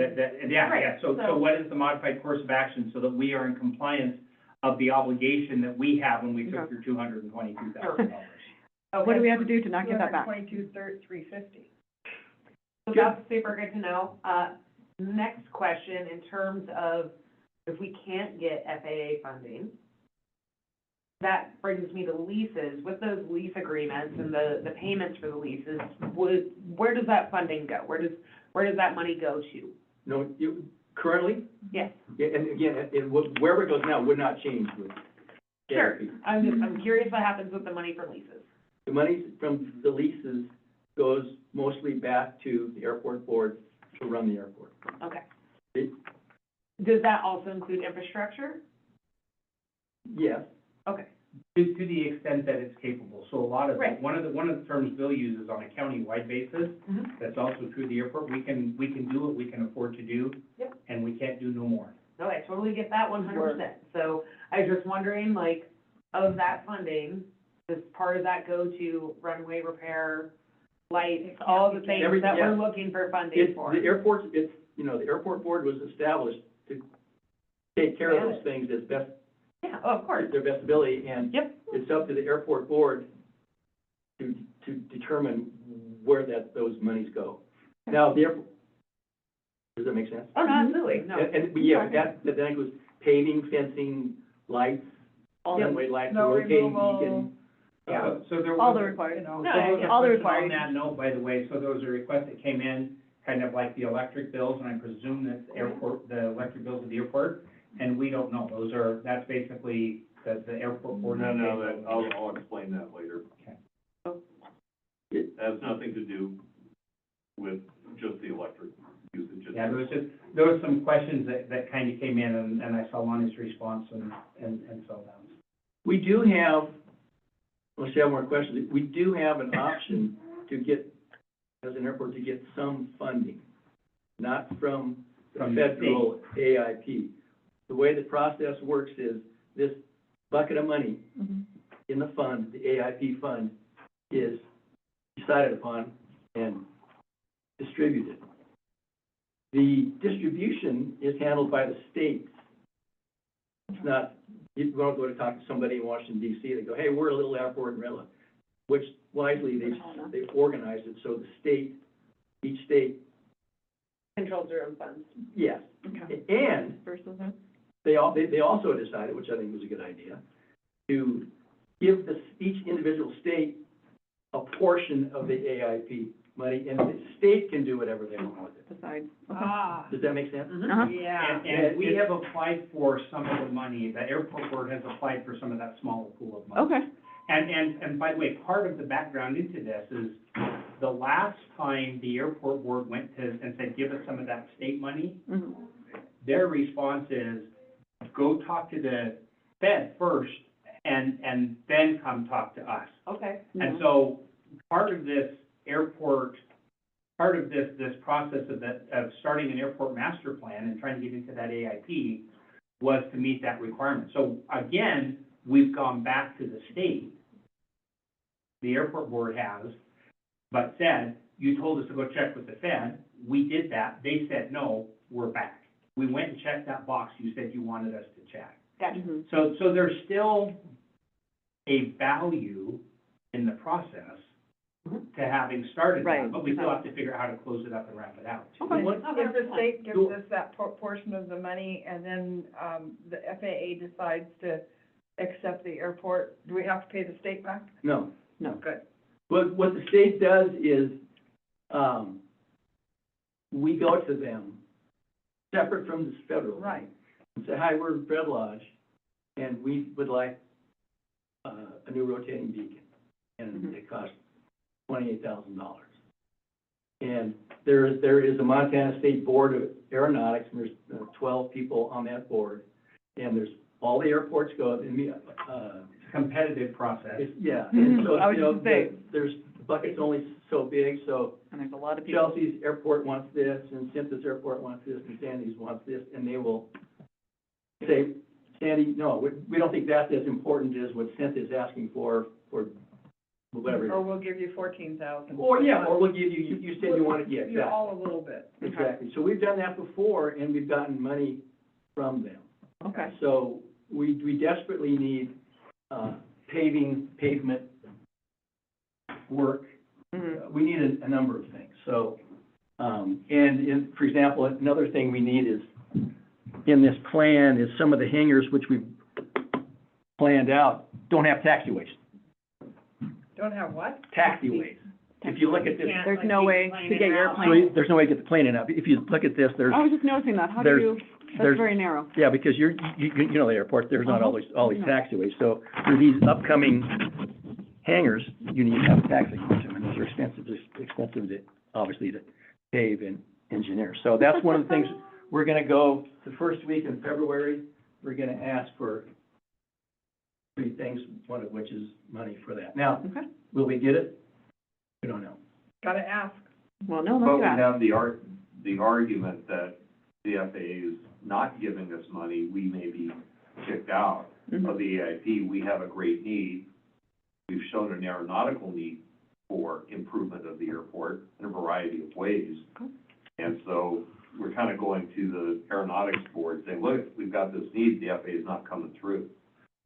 Yeah, Right, so so- what is the modified course of action so that we are in compliance of the obligation that we have when we took Okay. your $222,000? What do we okay, have to do to not get that back? 350. so that's super good to know. Next question, in terms of if we can't get FAA funding, that brings me to leases. With those lease agreements and the payments for the leases, where does that funding go? Where does that money go to? No, currently, Yes, yeah, and again, wherever it goes now would not change with sure. ARP. I'm curious what happens with the money for leases. The money from the leases goes mostly back to the airport board to run the airport. Okay. It- Does that also include infrastructure? Yes, Okay. To the extent that it's capable. So a lot of, Right. one of the terms Bill uses on a county-wide basis, Mhm. that's also true of the airport, we can do what we can afford to do. Yep. And we can't do no more. No, I totally get that 100%. So I was just wondering, like, of that funding, does part of that go to runway repair, lights, all the things Every- that yeah. we're looking for funding it's, for? the airports, it's, you know, the airport board was established to take care of those things as best, Yeah, oh, of course. their best ability, and Yep. it's up to the airport board to determine where those monies go. Now, the airport, does that make sense? Oh, no, absolutely, no. And, yeah, that includes paving, fencing, lights, runway lights, Snow rotating removal. beacon. Yeah. So there was. All the required. You know, No, So there was a yeah. All the question required. On that note, by the way, so there was a request that came in, kind of like the electric bills, and I presume that the electric bills at the airport, and we don't know, that's basically the airport board. I'll explain that later. Okay. It has nothing to do with just the electric usage. Yeah, there was some questions that kind of came in, and I saw Lonnie's response, and so that was. We do have, unless you have more questions, we do have an option to get, as an airport, to get some funding, not from the From the federal AIP. The way the process works is, this bucket of money Mhm. in the fund, the AIP fund, is decided upon and distributed. The distribution is handled by the states. It's not, you don't go to talk to somebody in Washington DC, they go, hey, we're a little airport in Redland, which wisely, they've organized it, so the state, each state, Controls their own funds. yes. Okay. And Versus that? they also decided, which I think was a good idea, to give each individual state a portion of the AIP money, and the state can do whatever they want with it. Decide. Okay. Ah, Does that make sense? Uh-huh. yeah. And we have applied for some of the money, the airport board has applied for some of that smaller pool of money. Okay. And by the way, part of the background into this is, the last time the airport board went to, and said, give us some of that state money, Mhm. their response is, go talk to the Fed first, and then come talk to us. Okay. And so, part of this process of starting an airport master plan and trying to get into that AIP was to meet that requirement. So again, we've gone back to the state, the airport board has, but said, you told us to go check with the Fed, we did that, they said, no, we're back. We went and checked that box you said you wanted us to check. Gotcha. Mhm. So there's still a value in the process to having started that, Right. but we still have to figure out how to close it up and wrap it out. Okay. What- If the state gives us that portion of the money, and then, the FAA decides to accept the airport, do we have to pay the state back? No. No. Good. What the state does is, we go to them, separate from the federal. Right. And say, hi, we're Red Lodge, and we would like, a new rotating beacon, and it costs $28,000. And there is a Montana State Board of Aeronautics, and there's 12 people on that board, and there's all the airports go, Competitive process. yeah. And so, I was you know, just gonna say. there's, the bucket's only so big, so And there's a lot of people. Chelsea's airport wants this, and Cynthia's airport wants this, and Sandy's wants this, and they will say, Sandy, no, we don't think that's as important as what Cynthia's asking for whatever it Or is. we'll give you 14,000. Or, yeah, or we'll give you, you said you wanted, yeah, You're exactly. all a little bit. Exactly. So we've done that before, and we've gotten money from them. Okay. So we desperately need, pavement work. Mhm. We need a number of things, so, for example, another thing we need is, in this plan, is some of the hangars which we've planned out, don't have taxiways. Don't have what? Taxiways. If you look at this, There's no way to get your so plane. there's no way to get the plane in and out. If you look at this, there's, I was just noticing that. How do there's- you, that's there's- very narrow. yeah, because you know the airport, there's not Uh-huh. all these taxiways. So for these upcoming hangars, you need to have a taxi to them, and those are expensive to, obviously, to pave and engineer. So that's one of the things, we're gonna go, the first week in February, we're gonna ask for 3 things, one of which is money for that. Now, Okay. will we get it? We don't know. Gotta ask. Well, no, But look we at that. have the argument that the FAA is not giving us money, we may be kicked out Mhm. of the AIP. We have a great need. We've shown an aeronautical need for improvement of the airport in a variety of ways. Okay. And so we're kind of going to the aeronautics board saying, look, we've got this need, the FAA is not coming through.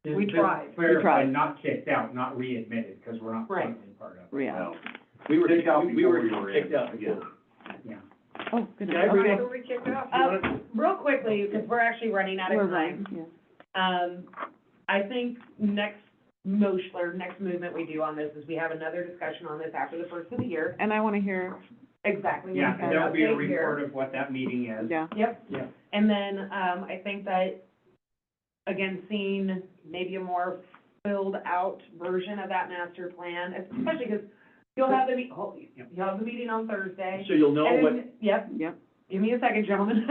We To tried. Clarify, tried. not kicked out, not readmitted, because we're not Right. currently part of it. Yeah. Well, We were Kicked out we before were we were kicked in. out Yeah. before. Oh, goodness. Can I read Okay. it? Who we kicked out? Real quickly, because we're actually running out We're of time. running, yeah. I think next movement we do on this is we have another discussion on this after the first of the year. And I want to hear, Exactly. Yeah, and there'll be a Update here. report of what that meeting is. yeah. Yep. Yeah. And then, I think that, again, seeing maybe a more filled out version of that master plan, especially because you'll have the meeting on Thursday. So you'll know And what, then- Yep, Yep. give me a second, gentlemen.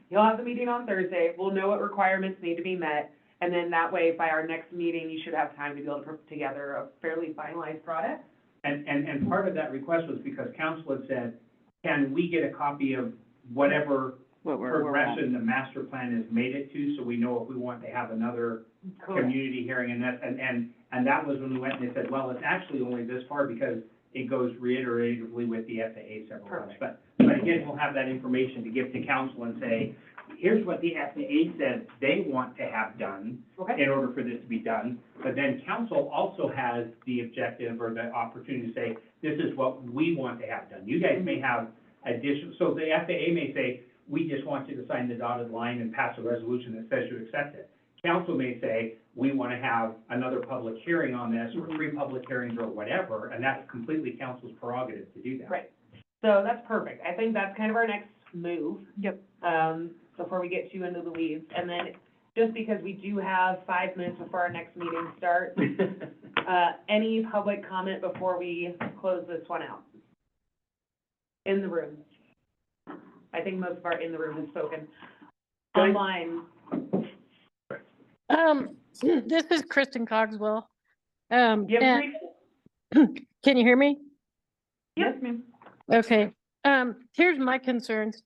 You'll have the meeting on Thursday, we'll know what requirements need to be met, and then that way, by our next meeting, you should have time to be able to put together a fairly finalized product. And part of that request was because council had said, can we get a copy of whatever What we're at. progression the master plan has made it to, so we know if we want to have another community hearing, and that was when we went and they said, well, it's actually only this far because it goes reiteratively with the FAA several times. But again, we'll have that information to give to council and say, here's what the FAA said they want to have done Okay, in order for this to be done. But then council also has the objective or the opportunity to say, this is what we want to have done. You guys may have additional, so the FAA may say, we just want you to sign the dotted line and pass a resolution that says you accept it. Council may say, we want to have another public hearing on this, or 3 public hearings, or whatever, and that's completely council's prerogative to do that. right, so that's perfect, I think that's kind of our next move. Yep. Before we get too into the weeds, and then, just because we do have 5 minutes before our next meeting starts, any public comment before we close this one out? In the room. I think most of our in the room has spoken. Okay. Online, This is Kristen Cogswell. you have a And brief? can you hear me? Yes, ma'am. Okay, here's my concerns.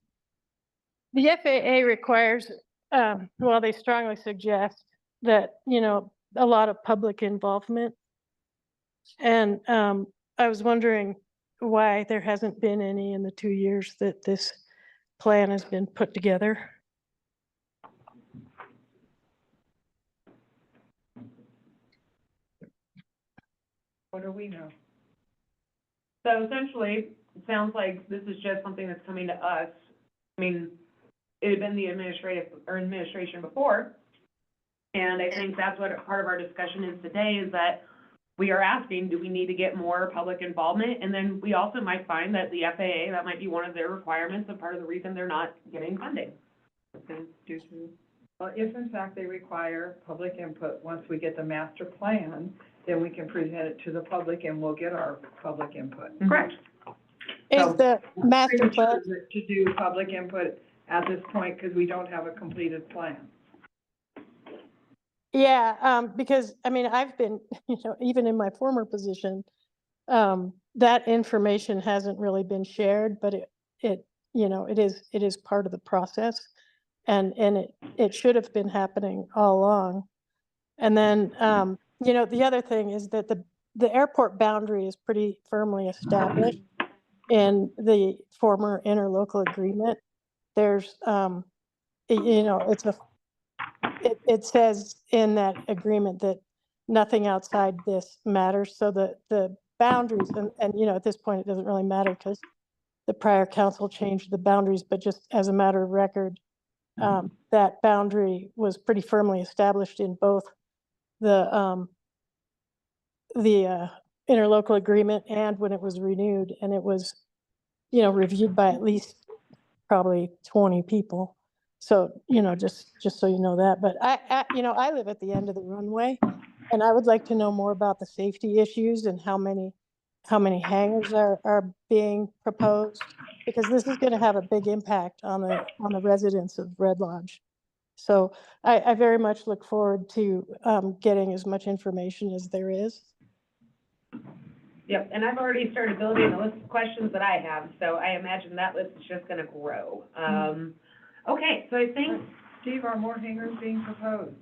The FAA requires, well, they strongly suggest that, a lot of public involvement. And, I was wondering why there hasn't been any in the 2 years that this plan has been put together. What do we know? So essentially, it sounds like this is just something that's coming to us. I mean, it had been the administration before. And I think that's what part of our discussion is today, is that we are asking, do we need to get more public involvement? And then we also might find that the FAA, that might be one of their requirements and part of the reason they're not getting funding. Well, if in fact they require public input, once we get the master plan, then we can present it to the public and we'll get our public input. Correct. Is the master plan, To do public input at this point, because we don't have a completed plan. Yeah, because, I mean, I've been, even in my former position, that information hasn't really been shared, but it it is part of the process. And it should have been happening all along. And then, the other thing is that the airport boundary is pretty firmly established in the former interlocal agreement. There's, it says in that agreement that nothing outside this matters. So the boundaries, and, at this point, it doesn't really matter because the prior council changed the boundaries, but just as a matter of record, that boundary was pretty firmly established in both the interlocal agreement and when it was renewed, and it was, reviewed by at least probably 20 people. So, just so you know that, but I live at the end of the runway, and I would like to know more about the safety issues and how many hangars are being proposed, because this is gonna have a big impact on the residents of Red Lodge. So I very much look forward to, getting as much information as there is. Yep, and I've already started building a list of questions that I have, so I imagine that list is just gonna grow. Okay, so I think, Steve, are more hangars being proposed?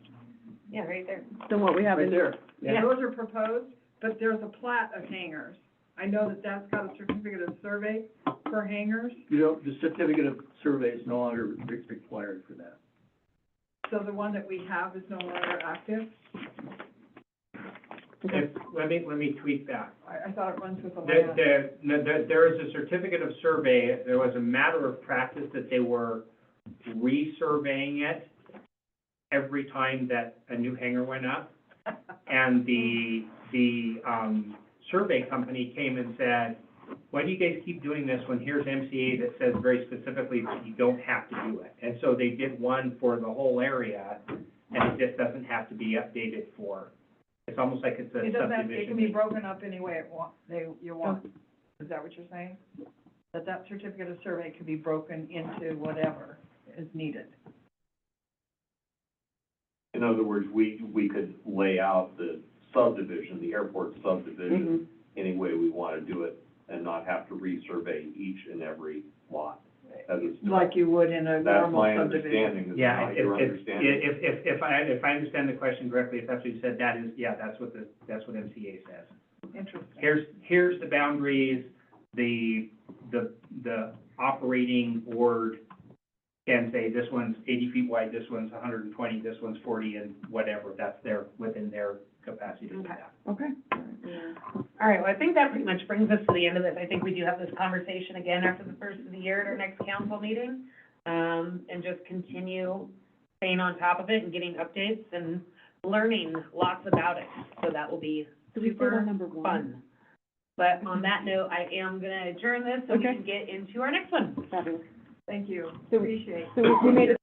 yeah, right there. Than what we have Right in. there. Yeah. Those are proposed, but there's a plat of hangars. I know that that's got a certificate of survey for hangars, The certificate of survey is no longer required for that. so the one that we have is no longer active. Let me tweak that. I thought it runs with the land. There is a certificate of survey. There was a matter of practice that they were resurveying it every time that a new hangar went up. And the survey company came and said, why do you guys keep doing this when here's MCA that says very specifically that you don't have to do it? And so they did one for the whole area, and it just doesn't have to be updated for, it's almost like it's a It doesn't have, subdivision. it can be broken up any way you want. Is that what you're saying? That certificate of survey can be broken into whatever is needed. In other words, we could lay out the subdivision, the airport subdivision, any way we want to do it, and not have to resurvey each and every lot. As it's Like you would in a That's normal my subdivision. understanding, is Yeah, not your understanding. if I understand the question correctly, if that's what you said, that's what MCA says. Interesting. Here's the boundaries, the operating board can say this one's 80 feet wide, this one's 120, this one's 40, and whatever, that's within their capacity to do that. Okay. All right, well, I think that pretty much brings us to the end of this. I think we do have this conversation again after the first of the year at our next council meeting. And just continue staying on top of it and getting updates and learning lots about it. So that will be super fun. But on that note, I am gonna adjourn this so we can get into our next one. Fabulous. Thank you. So- Appreciate it. So we made a